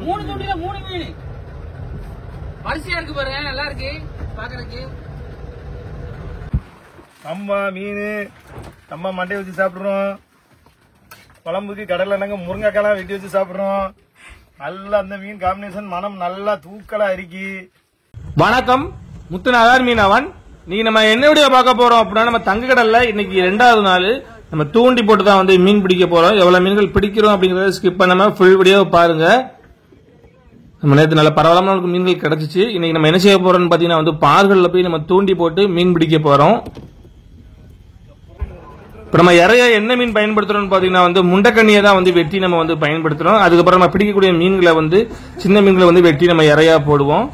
மூணு தூண்டில 3 மீன் வரிசையா இருக்கு பாருங்க, நல்லா இருக்கு பாக்குறதுக்கு. நம்ம மீன் நம்ம மண்டையை வச்சு சாப்பிடுறோம். குழம்புக்கு கடலை நாங்க முருங்கைக்காய் வெட்டி வச்சு சாப்பிடுறோம். நல்லா அந்த மீன் காம்பினேஷன் மனம் நல்லா தூக்கலா இருக்கு. வணக்கம், முத்துநாதர் மீனவன். நீங்க நம்ம என்ன வீடியோ பார்க்க போறோம் அப்படின்னா, நம்ம தங்க கடல்ல இன்னைக்கு 2வது நாள் நம்ம தூண்டி போட்டு தான் வந்து மீன் பிடிக்க போறோம். எவ்வளவு மீன்கள் பிடிக்கிறோம் அப்படிங்கறத ஸ்கிப் பண்ணாம ஃபுல் வீடியோ பாருங்க. நம்ம நேற்று நல்ல பரவலான மீன்கள் கிடைச்சிச்சு. இன்னைக்கு நம்ம என்ன செய்ய போறோம்னு பாத்தீங்கன்னா வந்து பார்கள்ல போய் நம்ம தூண்டி போட்டு மீன் பிடிக்க போறோம். இப்ப நம்ம இறைய என்ன மீன் பயன்படுத்துறோம்னு பாத்தீங்கன்னா வந்து முண்டக்கண்ணியை தான் வந்து வெட்டி நம்ம வந்து பயன்படுத்துறோம். அதுக்கப்புறம் நம்ம பிடிக்கக்கூடிய மீன்களை வந்து சின்ன மீன்களை வந்து வெட்டி நம்ம இறையா போடுவோம்.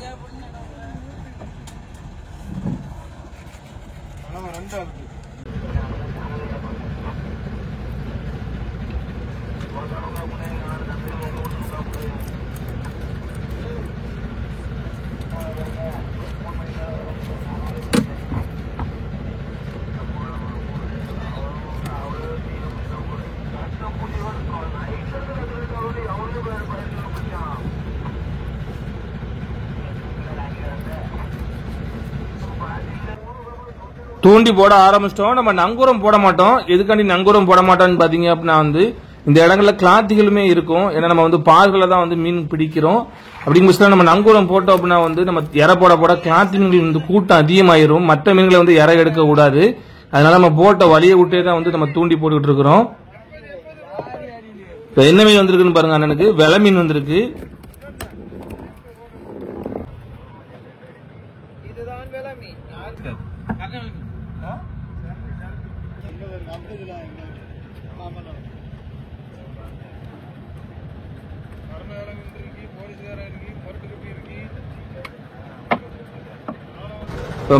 தூண்டி போட ஆரம்பிச்சிட்டோம். நம்ம நங்கூரம் போட மாட்டோம். எதுக்காண்டி நங்கூரம் போட மாட்டோம்னு பாத்தீங்க அப்படின்னா வந்து இந்த இடங்கள்ல கிளாத்திகளுமே இருக்கும். ஏன்னா நம்ம வந்து பால்களை தான் வந்து மீன் பிடிக்கிறோம். அப்படிங்கிற பட்சத்தில் நம்ம நங்கூரம் போட்டோம் அப்படின்னா வந்து நம்ம இறை போட போட கிளாத்தி மீன்கள் வந்து கூட்டம் அதிகமாயிரும். மற்ற மீன்களை வந்து இறை எடுக்க கூடாது. அதனால நம்ம போட்ட வழியை விட்டே தான் வந்து நம்ம தூண்டி போட்டுக்கிட்டு இருக்கிறோம். என்ன மீன் வந்திருக்குன்னு பாருங்க அண்ணனுக்கு. வெலை மீன் வந்திருக்கு.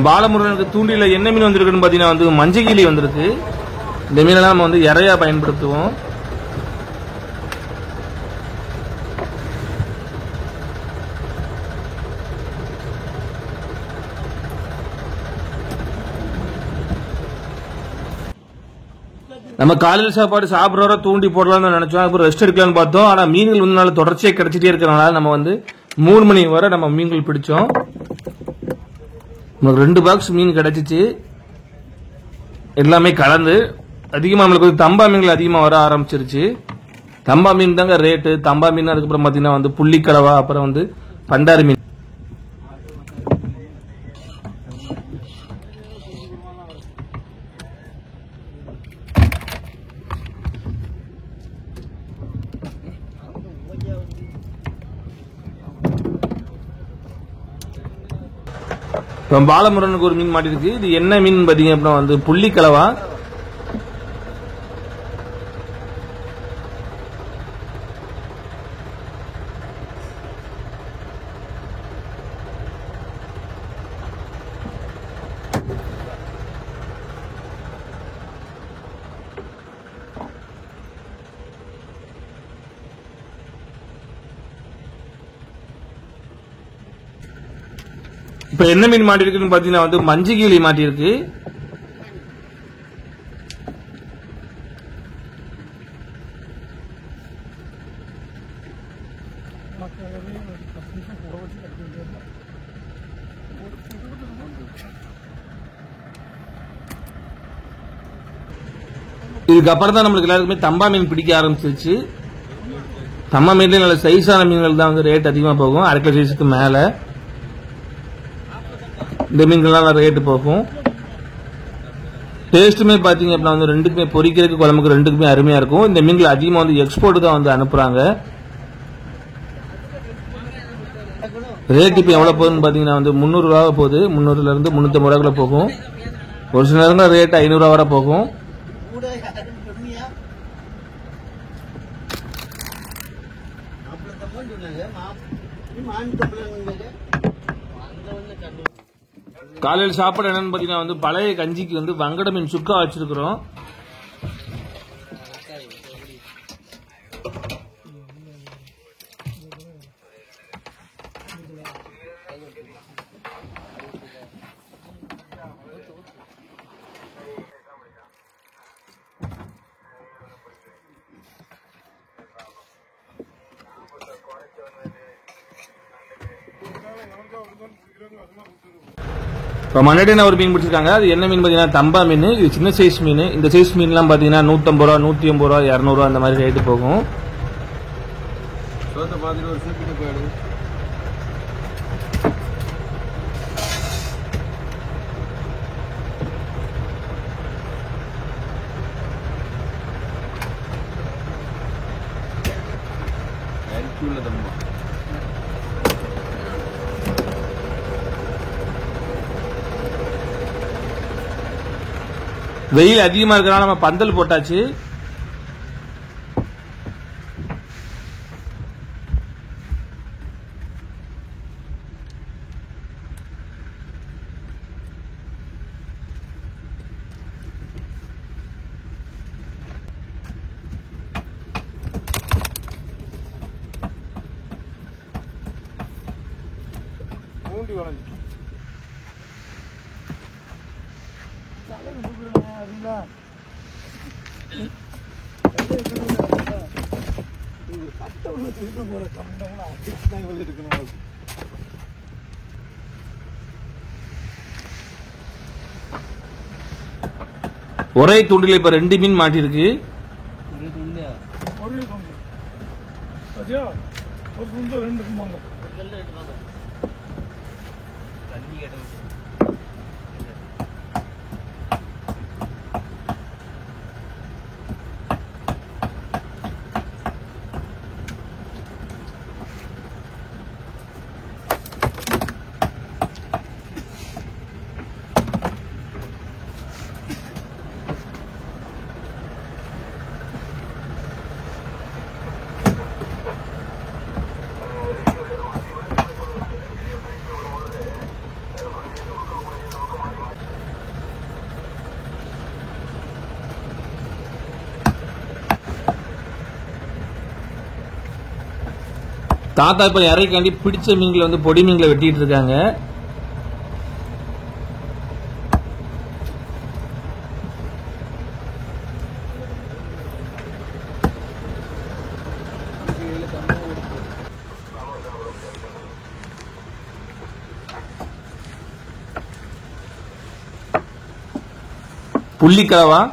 பாலமுருகனுக்கு தூண்டில என்ன மீன் வந்திருக்குன்னு பாத்தீங்கன்னா வந்து மஞ்சகிளி வந்திருக்கு. இந்த மீனெல்லாம் நம்ம வந்து இறையா பயன்படுத்துவோம். நம்ம காலையில் சாப்பாடு சாப்பிட்ற தூண்டி போடலாம்னு நினைச்சோம். அப்புறம் ரெஸ்ட் எடுக்கலாம்னு பார்த்தோம். ஆனா மீன்கள் வந்து நாள் தொடர்ச்சியா கிடைச்சிட்டே இருக்கிறனால நம்ம வந்து 3 மணி வரை நம்ம மீன்கள் பிடிச்சோம். நமக்கு 2 பாக்ஸ் மீன் கிடைச்சிச்சு. எல்லாமே கலந்து அதிகமா நம்மளுக்கு வந்து தம்பா மீன்கள் அதிகமா வர ஆரம்பிச்சிருச்சு. தம்பா மீன் தாங்க ரேட்டு. தம்பா மீன் அதுக்கப்புறம் பாத்தீங்கன்னா வந்து புள்ளிக்கலவா, அப்புறம் வந்து பண்டாரி மீன். பாலமுருகனுக்கு ஒரு மீன் மாட்டிருக்கு. இது என்ன மீன் பாத்தீங்க அப்படின்னா வந்து புள்ளிக்கலவா. இப்ப என்ன மீன் மாட்டிருக்குன்னு பாத்தீங்கன்னா வந்து மஞ்சகிளி மாட்டிருக்கு. இதுக்கப்புறம் தான் நம்மளுக்கு எல்லாருக்குமே தம்பா மீன் பிடிக்க ஆரம்பிச்சிருச்சு. தம்பா மீன்ல நல்ல சைஸான மீன்கள் தான் வந்து ரேட் அதிகமா போகும். 1/2 கிலோ சைஸுக்கு மேல இந்த மீன்கள்லாம் ரேட்டு போகும். டேஸ்ட்டுமே பாத்தீங்க அப்படின்னா வந்து 2க்குமே பொரிக்கிறதுக்கு குழம்புக்கு 2க்குமே அருமையா இருக்கும். இந்த மீன்கள் அதிகமா வந்து எக்ஸ்போர்ட் தான் வந்து அனுப்புறாங்க. ரேட் இப்ப எவ்வளவு போகுதுன்னு பாத்தீங்கன்னா வந்து 300 ரூபா போகுது. 300ல இருந்து 350 ரூபாய்க்குள்ள போகும். ஒரு சில நேரம் ரேட் 500 ரூபா வரை போகும். காலையில் சாப்பாடு என்னன்னு பாத்தீங்கன்னா வந்து பழைய கஞ்சிக்கு வந்து வங்கட மீன் சுக்கா வச்சிருக்கிறோம். இப்போ மண்ணடியான ஒரு மீன் பிடிச்சிருக்காங்க. அது என்ன மீன் பார்த்தீங்கன்னா தம்பா மீன். இது சின்ன சைஸ் மீன். இந்த சைஸ் மீன்லாம் பார்த்தீங்கன்னா 150 ரூபா, 180 ரூபா, 200 ரூபா அந்த மாதிரி ரேட்டு போகும். வெயில் அதிகமா இருக்கிறனால நம்ம பந்தல் போட்டாச்சு. ஒரே தூண்டில இப்ப 2 மீன் மாட்டிருக்கு. தாத்தா இப்ப இறைக்காண்டி பிடிச்ச மீன்களை வந்து பொடி மீன்களை வெட்டிட்டு இருக்காங்க. புள்ளிக்கலவா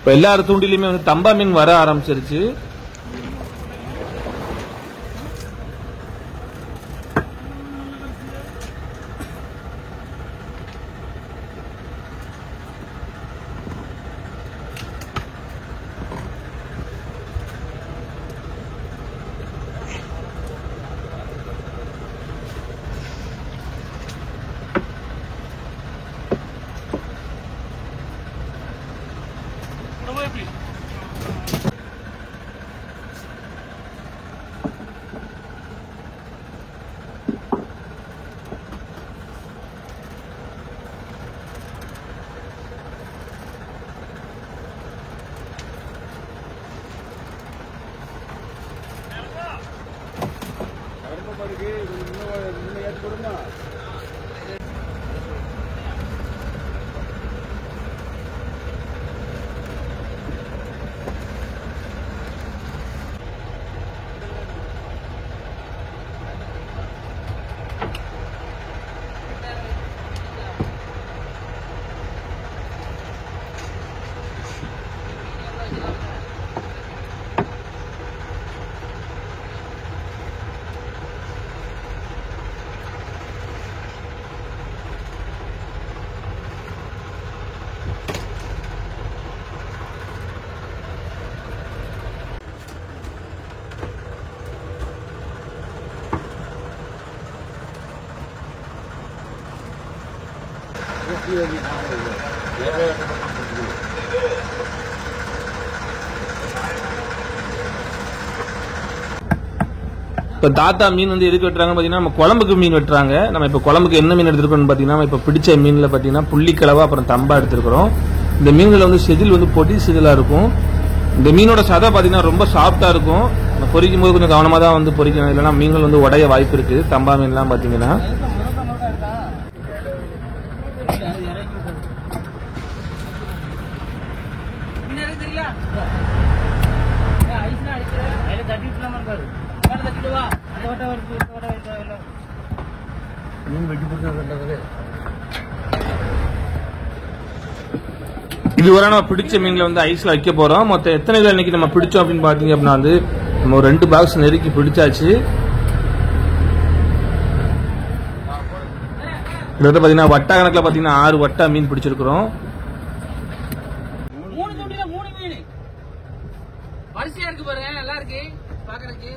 இப்ப எல்லாரும் தூண்டிலுமே வந்து தம்பா மீன் வர ஆரம்பிச்சிருச்சு. இப்போ தாத்தா மீன் வந்து எதுக்கு வெட்டுறாங்க பார்த்தீங்கன்னா நம்ம குழம்புக்கு மீன் வெட்டுறாங்க. நம்ம இப்போ குழம்புக்கு என்ன மீன் எடுத்துருக்கோம்னு பார்த்தீங்கன்னா இப்போ பிடிச்ச மீனில் பார்த்தீங்கன்னா புள்ளிக்கிழவா அப்புறம் தம்பா எடுத்துருக்கிறோம். இந்த மீன்கள் வந்து செதில் வந்து பொடி செதிலாக இருக்கும். இந்த மீனோட சதை பார்த்தீங்கன்னா ரொம்ப சாஃப்டாக இருக்கும். பொரிக்கும் போது கொஞ்சம் கவனமாக தான் வந்து பொரிக்கணும், இல்லைன்னா மீன்கள் வந்து உடைய வாய்ப்பு இருக்குது. தம்பா மீன்லாம் பார்த்தீங்கன்னா இதுவரை நம்ம பிடிச்ச மீன்களை வந்து ஐஸ்ல வைக்க போறோம். மொத்தம் எத்தனை கிலோ இன்னைக்கு நம்ம பிடிச்சோம் அப்படின்னு பாத்தீங்க அப்படின்னா வந்து நம்ம ஒரு 2 பாக்ஸ் நெருக்கி பிடிச்சாச்சு. கிட்டத்தட்ட பாத்தீங்கன்னா வட்டா கணக்குல பாத்தீங்கன்னா 6 வட்டா மீன் பிடிச்சிருக்கிறோம். வரிசையா இருக்கு பாருங்க, நல்லா இருக்கு பாக்குறதுக்கு.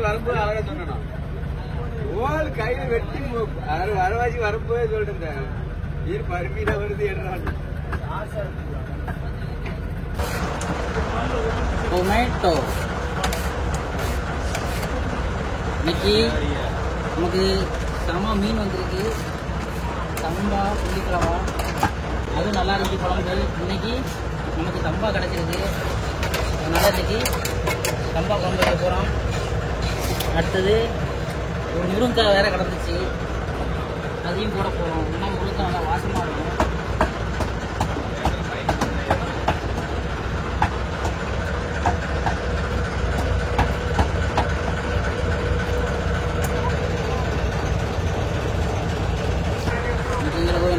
வரும்போது அழகா சொன்னா கையில வெட்டி அரவாசி வரும்போது சொல்லிட்டு நீர் பருமீனா வருது என்றான். டொமேட்டோ இன்னைக்கு நமக்கு செம மீன் வந்திருக்கு. சம்பா புள்ளிக்கிழவா அதுவும் நல்லா இருக்கு குழம்பு. இன்னைக்கு நமக்கு சம்பா கிடைச்சிருக்கு, அதனால இன்னைக்கு சம்பா குழம்பு வைக்க போகிறோம். அடுத்தது ஒரு முருங்கைக்காய் வேற கிடந்துச்சு, அதையும் போட போகிறோம். ஏன்னா முருங்கைக்காய் நல்லா வாசமாக இருக்கும்.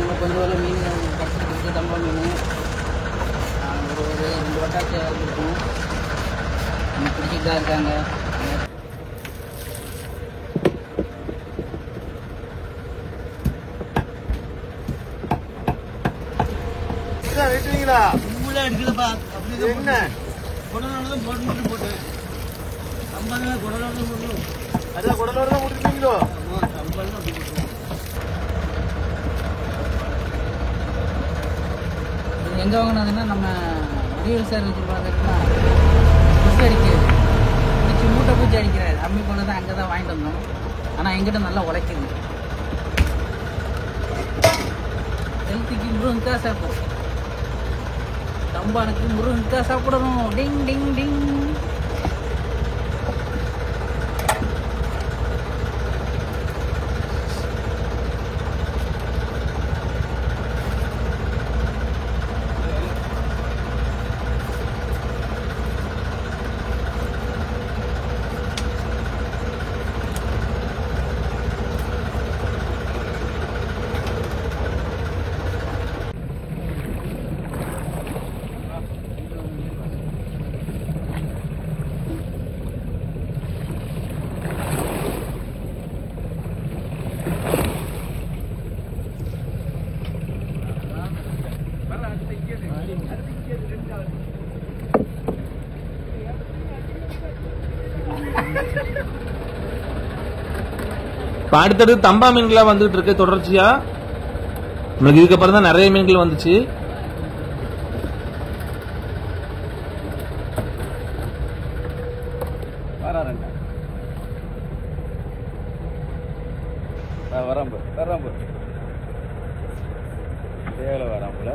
நம்ம கொஞ்சம் வேலை மீன் கிடச்சிருக்கு, தம்பா மீன் ஒரு 2 வட்டாச்சு இருக்கும். நம்ம பிடிச்சிட்டு தான் இருக்காங்க. வெட்டுவீங்களா? எடுக்கலப்பா என்ன குடலோட போட்டு போட்டு சம்பளம் குடலோட போட்டு அதான் குடலோட தான் போட்டுருக்கீங்களோ? சம்பளம் எங்க வாங்கினதுன்னா நம்ம வடிவேல் சார் வச்சிருப்பாங்க, பூச்சி அடிக்கிறது, பூச்சி மூட்டை பூச்சி அடிக்கிறாரு. அம்மி கொண்டு தான் அங்கே தான் வாங்கிட்டு வந்தோம். ஆனால் எங்கிட்ட நல்லா உழைக்குது. ஹெல்த்துக்கு முருங்கைக்காய் சாப்பிடும், தம்பானுக்கு முருங்கைக்காய் சாப்பிடணும். டிங் டிங் டிங். இப்ப அடுத்தடுத்து தம்பா மீன்களா வந்துட்டு இருக்கு தொடர்ச்சியா. நம்மளுக்கு இதுக்கப்புறம் தான் நிறைய மீன்கள் வந்துச்சு. வரம்பு தேவை வராம்புல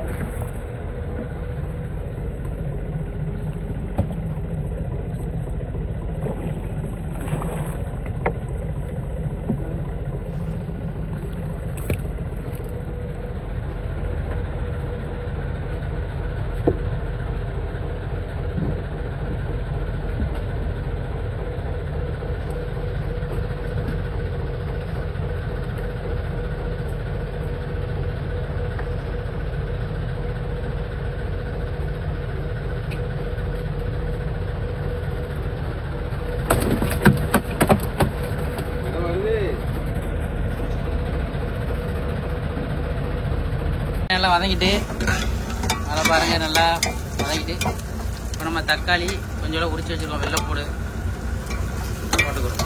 நல்லா வதங்கிட்டு அதை பாருங்க, நல்லா வதங்கிட்டு இப்போ நம்ம தக்காளி கொஞ்சம் உரிச்சு வச்சிருக்கோம், வெள்ளைப்பூடு போட்டுக்கிறோம்.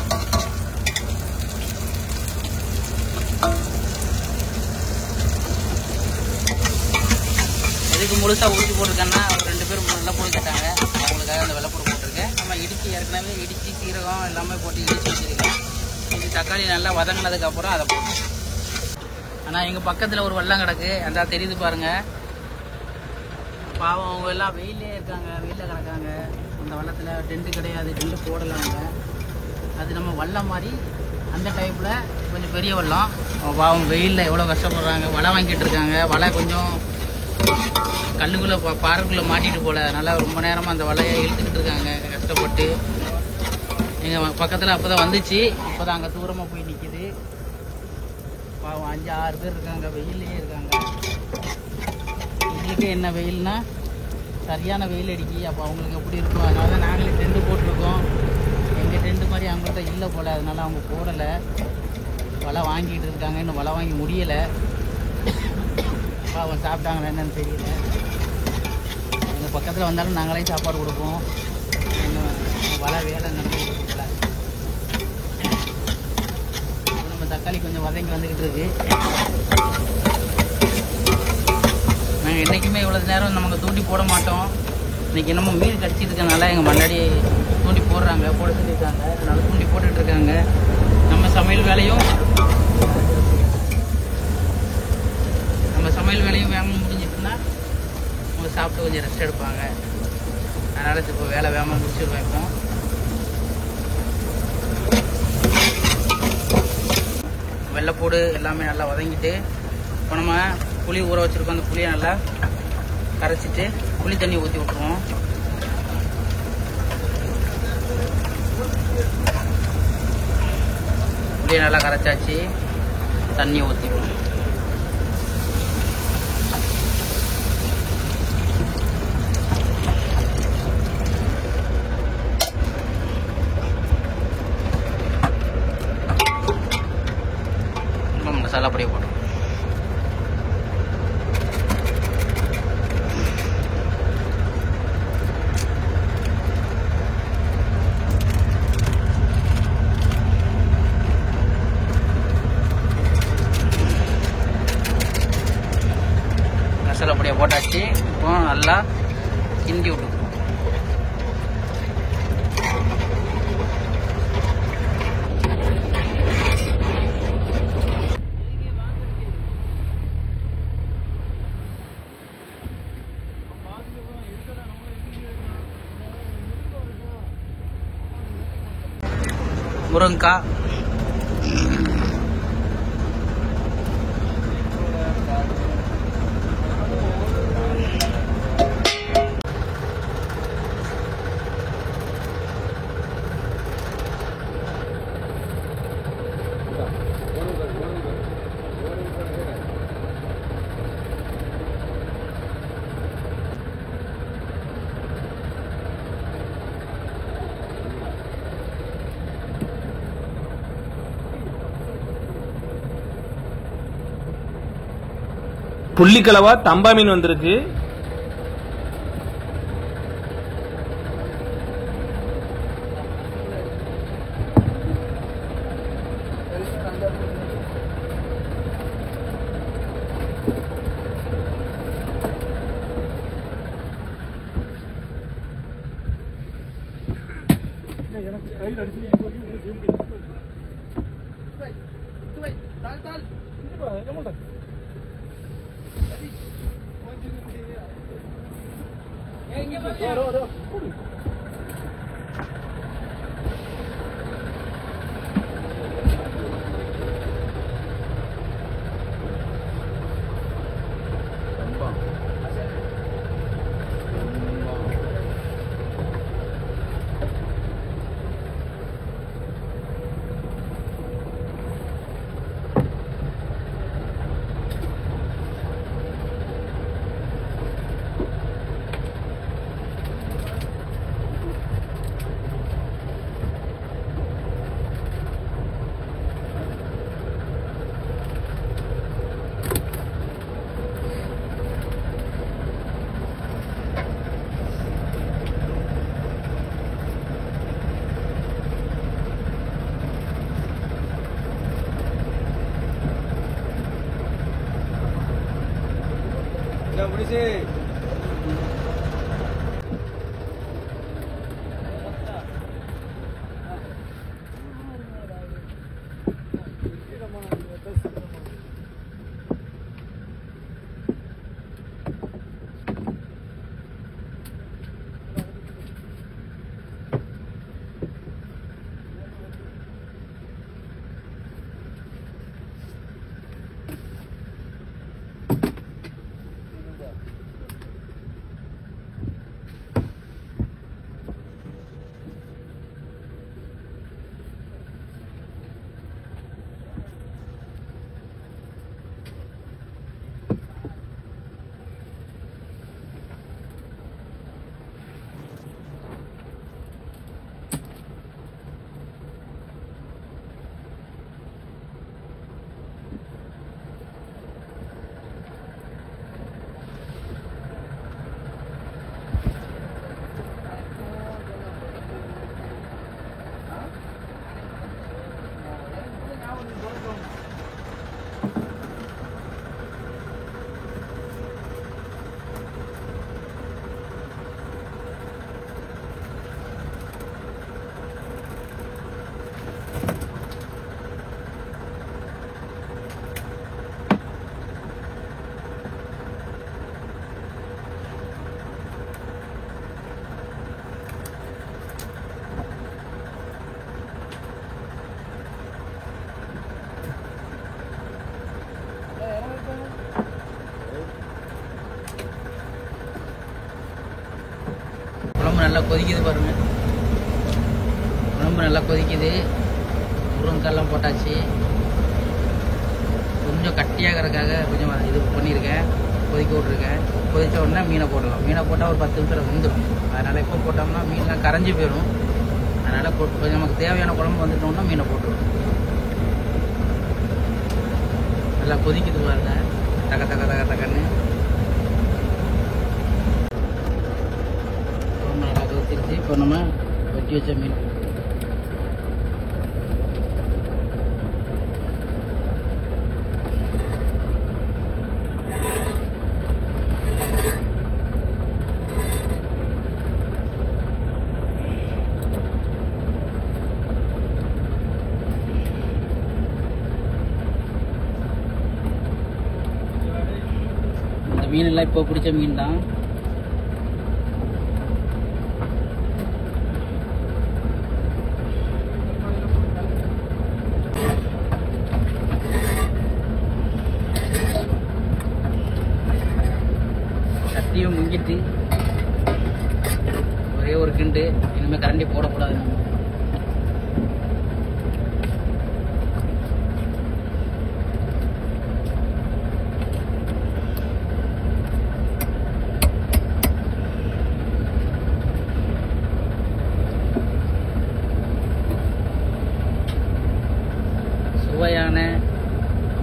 எதுக்கு முழுசா உரிச்சு போட்டிருக்கேன்னா ஒரு 2 பேர் வெள்ளைப்பூடு கேட்டாங்க, அவங்களுக்காக அந்த வெள்ளைப்பூடு போட்டிருக்கேன். நம்ம ஏற்கனவே இடிச்சு சீரகம் எல்லாமே போட்டு இடிச்சு வச்சிருக்கேன். இது தக்காளி நல்லா வதங்கினதுக்கு அப்புறம் அதை போட்டு. ஆனால் எங்கள் பக்கத்தில் ஒரு வெள்ளம் கிடக்கு, அந்த தெரியுது பாருங்க. பாவம் அவங்க எல்லாம் வெயிலே இருக்காங்க, வெயிலில் கிடக்காங்க. அந்த வெள்ளத்தில் டென்ட்டு கிடையாது, டென்ட்டு போடலாங்க. அது நம்ம வெள்ளம் மாதிரி அந்த டைப்பில் கொஞ்சம் பெரிய வெள்ளம். பாவம் வெயிலில் எவ்வளோ கஷ்டப்படுறாங்க, வலை வாங்கிட்டு இருக்காங்க. வலை கொஞ்சம் கல்லுக்குள்ளே பாறைக்குள்ளே மாட்டிட்டு போல, அதனால் ரொம்ப நேரமாக அந்த வலையை இழுத்துக்கிட்டு இருக்காங்க கஷ்டப்பட்டு. எங்கள் பக்கத்தில் அப்போ தான் வந்துச்சு, இப்போ தான் அங்கே தூரமாக போய் நிற்கிது. பாவம் 5-6 பேர் இருக்காங்க, வெயிலே இருக்காங்க. எங்களுக்கு என்ன வெயில்னா சரியான வெயில் அடிக்கி, அப்போ அவங்களுக்கு எப்படி இருக்கும். அதனால தான் நாங்களே டென்ட்டு போட்டிருக்கோம். எங்கள் டென்ட்டு மாதிரி அவங்கள்ட்ட இல்லை போல், அதனால அவங்க போடலை. வலை வாங்கிட்டு இருக்காங்க, இன்னும் வலை வாங்கி முடியலை. பாவம் சாப்பிட்டாங்களா என்னன்னு தெரியல. எங்கள் பக்கத்தில் வந்தாலும் நாங்களே சாப்பாடு கொடுப்போம். இன்னும் வலை வேலை நடந்துக்கிட்டு நம்ம தக்காளி கொஞ்சம் வதங்கி வந்துக்கிட்டு இருக்கு. நாங்கள் என்றைக்குமே இவ்வளோ நேரம் நமக்கு தூண்டி போட மாட்டோம். இன்றைக்கி என்னமோ மீன் கடிச்சிட்டு இருக்கனால எங்கள் முன்னாடி தூண்டி போடுறாங்க, போட சொல்லியிருக்காங்க. அதனால தூண்டி போட்டுட்ருக்காங்க. நம்ம சமையல் வேலையும் வேகமாக முடிஞ்சிட்டுன்னா அவங்க சாப்பிட்டு கொஞ்சம் ரெஸ்ட் எடுப்பாங்க. அதனால் இப்போ வேலை வேகமாக முடிச்சுருவேன். இப்போ வெள்ளைப்பூடு எல்லாமே நல்லா வதங்கிட்டு இப்போ நம்ம புளி ஊற வச்சுருக்கோம். அந்த புளியை நல்லா கரைச்சிட்டு புளி தண்ணி ஊற்றி விட்ருவோம். புளியை நல்லா கரைச்சாச்சு, தண்ணியை ஊற்றிடுவோம். மசாலா பொடியை போட்டோம். மசாலா பொடியை போட்டாச்சு. இப்போ நல்லா கிண்டி விட்டுக்குவோம். முருங்கைக்காய், புள்ளிக்கலவா தம்பா மீன் வந்திருக்கு. எனக்கு கையில் அடிச்சு முடிச்சு நல்லா கொதிக்குது பாருங்க. குழம்பு நல்லா கொதிக்குது. முருங்கைக்காயெல்லாம் போட்டாச்சு. கொஞ்சம் கட்டியாகிறதுக்காக கொஞ்சம் இது பண்ணியிருக்கேன், கொதிக்க விட்ருக்கேன். கொதித்த உடனே மீனை போடலாம். மீனை போட்டால் ஒரு 10 நிமிஷம் வெந்துடும். அதனால் எப்போ போட்டோம்னா மீன்லாம் கரைஞ்சி போயிடும். அதனால் கொஞ்சம் நமக்கு தேவையான குழம்பு வந்துட்டோம்னா மீனை போட்டுருவோம். நல்லா கொதிக்குது பாருங்க, தக்க தக்க தக்க தக்கன்னு. நல்லா கொதிச்சிருச்சு. இப்போ நம்ம வெட்டி வச்ச மீன் மீனெல்லாம் இப்போ பிடிச்ச மீன் தான். சட்டியும் முங்கிட்டு ஒரே ஒரு கிண்டு. இனிமேல் கரண்டி போடக்கூடாது. சுவையான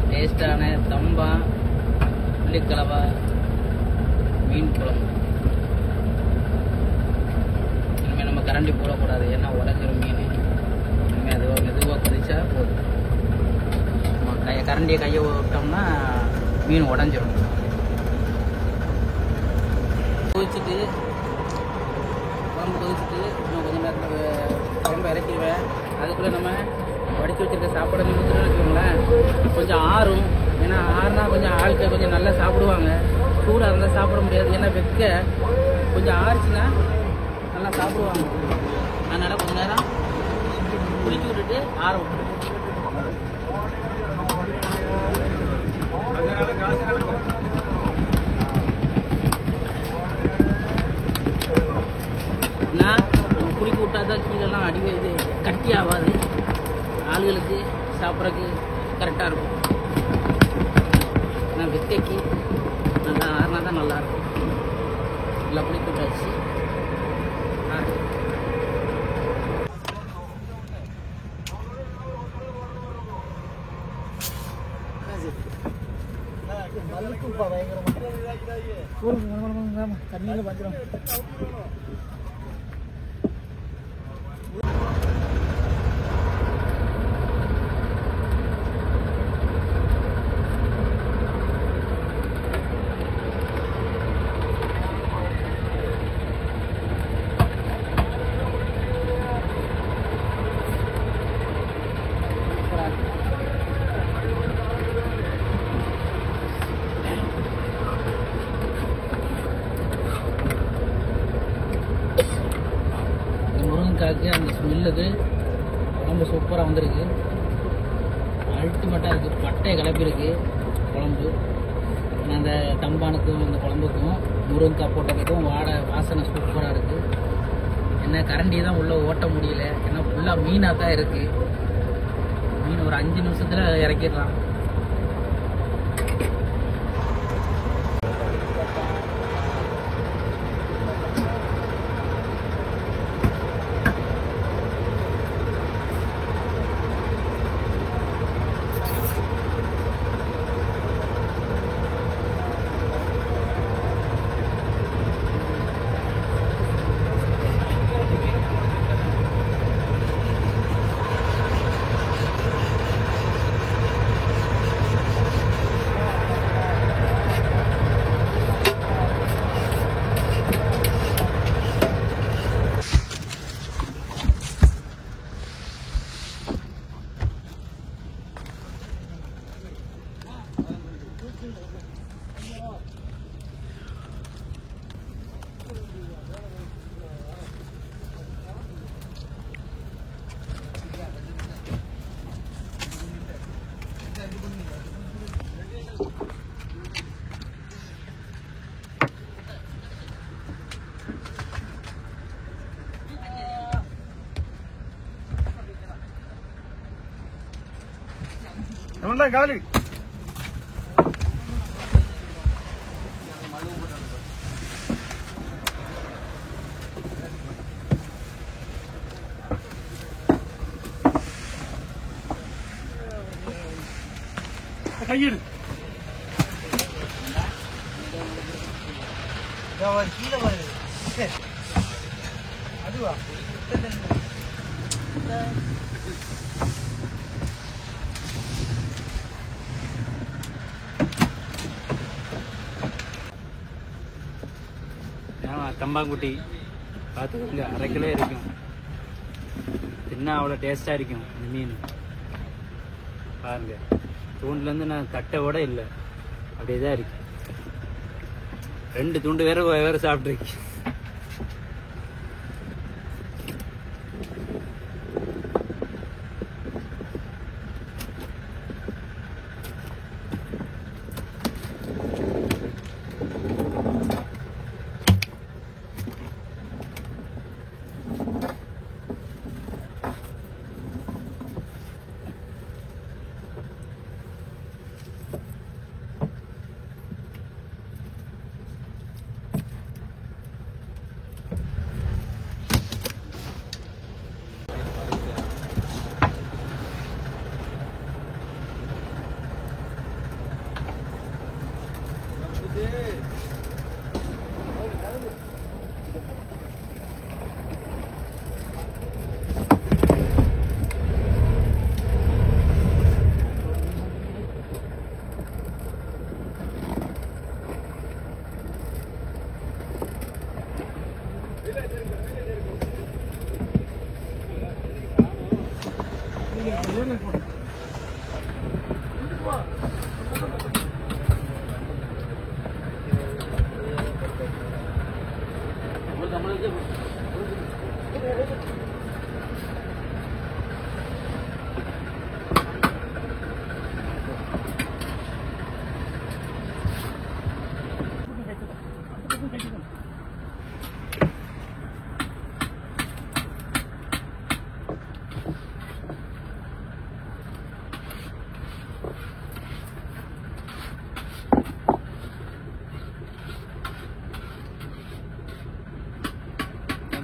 டேஸ்டான தம்பா புள்ளிக்கலவா மீன் குழம்பு. இனிமேல் நம்ம கரண்டி போடக்கூடாது, ஏன்னா உடஞ்சிரும் மீன். இனிமேல் அது மெதுவாக கொதிச்சா போதும். கரண்டியை கையை விட்டோம்னா மீன் உடஞ்சிரும். கொதிச்சுட்டு குழம்பு கொதிச்சுட்டு இன்னும் கொஞ்சம் நேரத்தில் குழம்பு இறக்கிடுவேன். அதுக்குள்ளே நம்ம வடித்து வச்சுருக்க சாப்பாடை ஊற்றுறோம்னு வச்சுக்கோங்களேன், கொஞ்சம் ஆறும். ஏன்னா ஆறுனா கொஞ்சம் ஆட்கள் கொஞ்சம் நல்லா சாப்பிடுவாங்க. சூடாக இருந்தால் சாப்பிட முடியாது. ஏன்னா வெக்க கொஞ்சம் ஆறுச்சுன்னா நல்லா சாப்பிடுவாங்க. அதனால் கொஞ்சம் நேரம் குளிக்க விட்டுட்டு ஆற விட்டுருவோம். குளிக்க விட்டா தான் கீழெல்லாம் இது கட்டி ஆகாது, ஆளுகளுக்கு சாப்பிட்றதுக்கு கரெக்டாக இருக்கும். நான் வெக்கைக்கு நல்லா ஆறுனா தான் நல்லாயிருக்கும். நல்லா குளிக்க விட்டாச்சு. தண்ணியில் பஞ்சிடும். அந்த ஸ்மெல்லுக்கு குழம்பு சூப்பராக வந்திருக்கு. அல்டிமேட்டாக இருக்குது. பட்டையை கிளப்பிருக்கு குழம்பு. அந்த தம்பானுக்கும் இந்த குழம்புக்கும் முருங்கைக்காய் போட்டதுக்கும் வாசனை சூப்பராக இருக்குது. என்ன கரண்டி தான் உள்ளே ஓட்ட முடியல, ஏன்னா ஃபுல்லாக மீனாக தான் இருக்குது. மீன் ஒரு 5 நிமிஷத்தில் இறக்கிடலாம். காலி கையிடு அதுவா தம்பாங்குட்டி பார்த்துக்கோங்க, 1/2 கிலோ இருக்கும். தின்னா அவ்வளோ டேஸ்ட்டாக இருக்கும் இந்த மீன். பாருங்க, தூண்டுலேருந்து நான் தட்டையோட இல்லை, அப்படியே தான் இருக்கு. 2 துண்டு வேறு சாப்பிட்ருக்கு.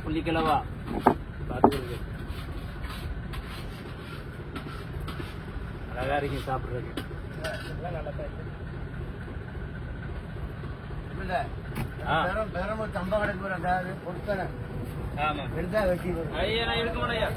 புள்ளிக்கிழவா பார்த்துக்கிறது அழகா இருக்கு சாப்பிட்றது. கம்பா கடைக்கு போறேன். ஆமா எடுத்தா வச்சு ஐயா நான் எடுக்க மாட்டேயா.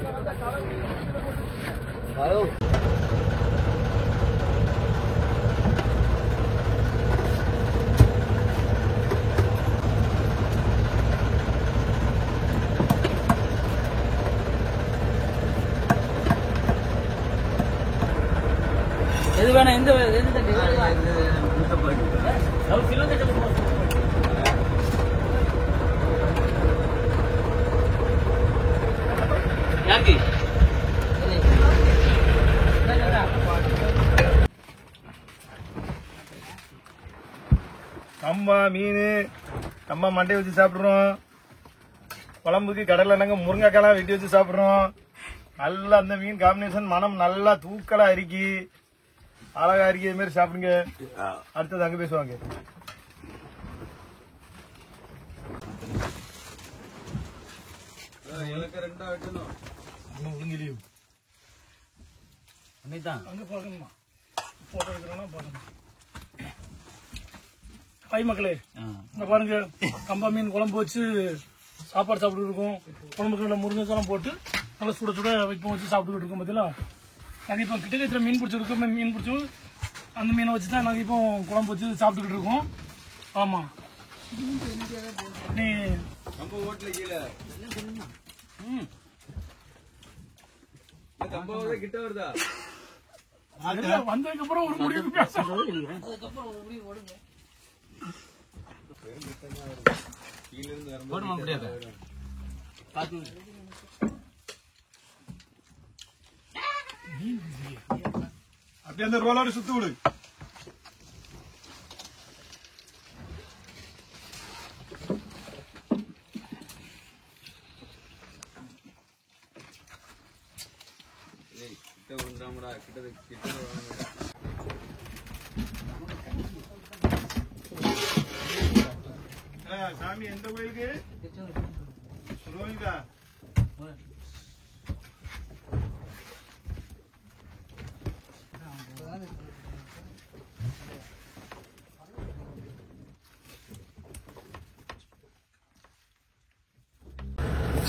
எது வேணா எந்த எது தட்டு யாருக்கு கம்பா மீன் கம்பா மண்டையை வச்சு சாப்பிடுறோம். குழம்புக்கு கடலை நாங்க முருங்கைக்காலாம் வெட்டி வச்சு சாப்பிடுறோம். நல்லா அந்த மீன் காம்பினேஷன் மனம் நல்லா தூக்கலா அரிக்கி அழகா அரிக்கி இது மாதிரி சாப்பிடுங்க. அடுத்தது அங்க பேசுவாங்க. அங்க பார்க்கணுமா போட்டோ எடுக்கிறோம்னா பார்க்கணும். ஹாய் மக்களே, இந்த பாருங்க கம்பா மீன் குழம்பு வச்சு சாப்பாடு சாப்பிட்டு இருக்கோம். குழம்புக்கு நல்ல முருங்கைக்காலாம் போட்டு நல்லா சுட சுட வைப்போம் வச்சு சாப்பிட்டுக்கிட்டு இருக்கோம். பார்த்தீங்களா, நாங்கள் இப்போ கிட்டத்தட்ட மீன் பிடிச்சிருக்கோம். மீன் பிடிச்சோம் அந்த மீனை வச்சு தான் நாங்கள் இப்போ குழம்பு வச்சு சாப்பிட்டுக்கிட்டு இருக்கோம். ஆமாம், நீ கிட்ட வருதா வந்ததுக்கு அப்புறம் ஒரு முடிவு பேசணும். அப்படியே அந்த ரோலோட சுத்து விடு. சாமி எந்த கோயிலுக்கு? கோயிலுக்கா?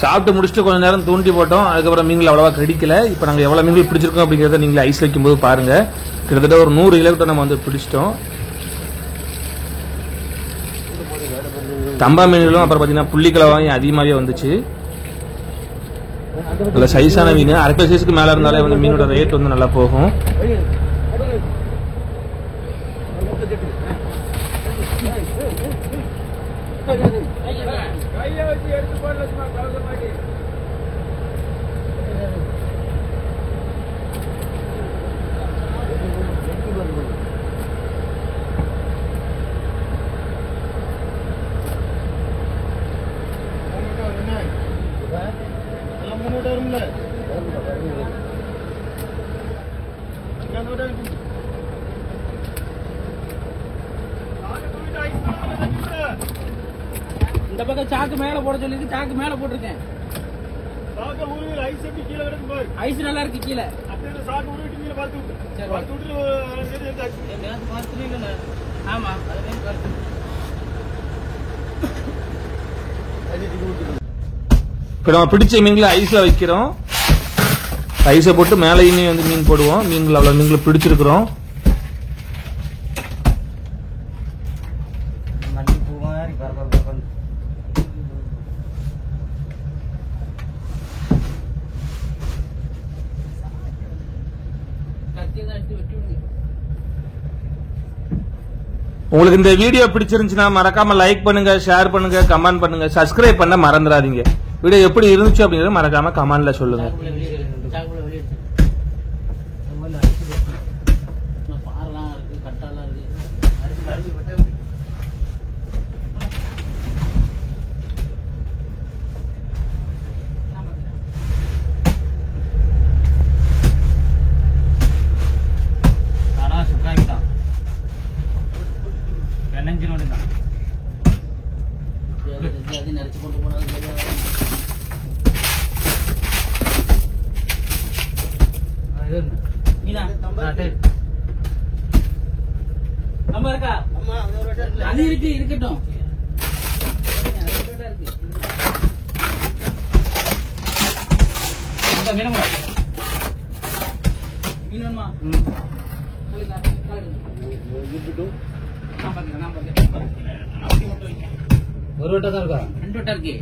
சாப்பிட்டு முடிச்சுட்டு கொஞ்ச நேரம் தூண்டி போட்டோம். அதுக்கப்புறம் மீன்கள் அவ்வளவா கிடைக்கல. இப்போ நாங்கள் எவ்வளவு மீன்கள் பிடிச்சிருக்கோம் அப்படிங்கிறத நீங்களே ஐஸ் வைக்கும்போது பாருங்க. கிட்டத்தட்ட ஒரு 100 கிலோ நம்ம வந்து பிடிச்சிட்டோம். தம்பா மீன்களும் அப்புறம் பார்த்தீங்கன்னா புள்ளிக்கிழவாயும் அதிகமாகவே வந்துச்சு. நல்ல சைஸான மீன், அரை கிலோ சைஸுக்கு மேலே இருந்தாலே வந்து மீனோட ரேட் வந்து நல்லா போகும். இந்த பக்கம் சாக்கு மேல போட சொல்லி சாக்கு மேல போட்டிருக்கேன். ஐஸ் எப்படி கீழே கிடக்கும் பாரு. ஐஸ் நல்லா இருக்கு கீழே. அப்படியே சாக்கு உருவிட்டு கீழே பார்த்து விட்டு. சரி, பார்த்து விட்டு ஆமா இப்போ நம்ம பிடிச்ச மீன்களை ஐஸ்ல வைக்கிறோம். ஐஸை போட்டு மேலேயுமே வந்து மீன் போடுவோம். மீன்கள் அவ்வளவு மீன்களை பிடிச்சிருக்கிறோம். உங்களுக்கு இந்த வீடியோ பிடிச்சிருந்துச்சுன்னா மறக்காம லைக் பண்ணுங்க, ஷேர் பண்ணுங்க, கமெண்ட் பண்ணுங்க, சப்ஸ்கிரைப் பண்ண மறந்துடாதீங்க. வீடியோ எப்படி இருந்துச்சு அப்படிங்கறத மறக்காம கமெண்ட்ல சொல்லுங்க. இருக்கட்டும். ஒரு வட்டம் தான் இருக்கா? 2 வட்டம் இருக்கு.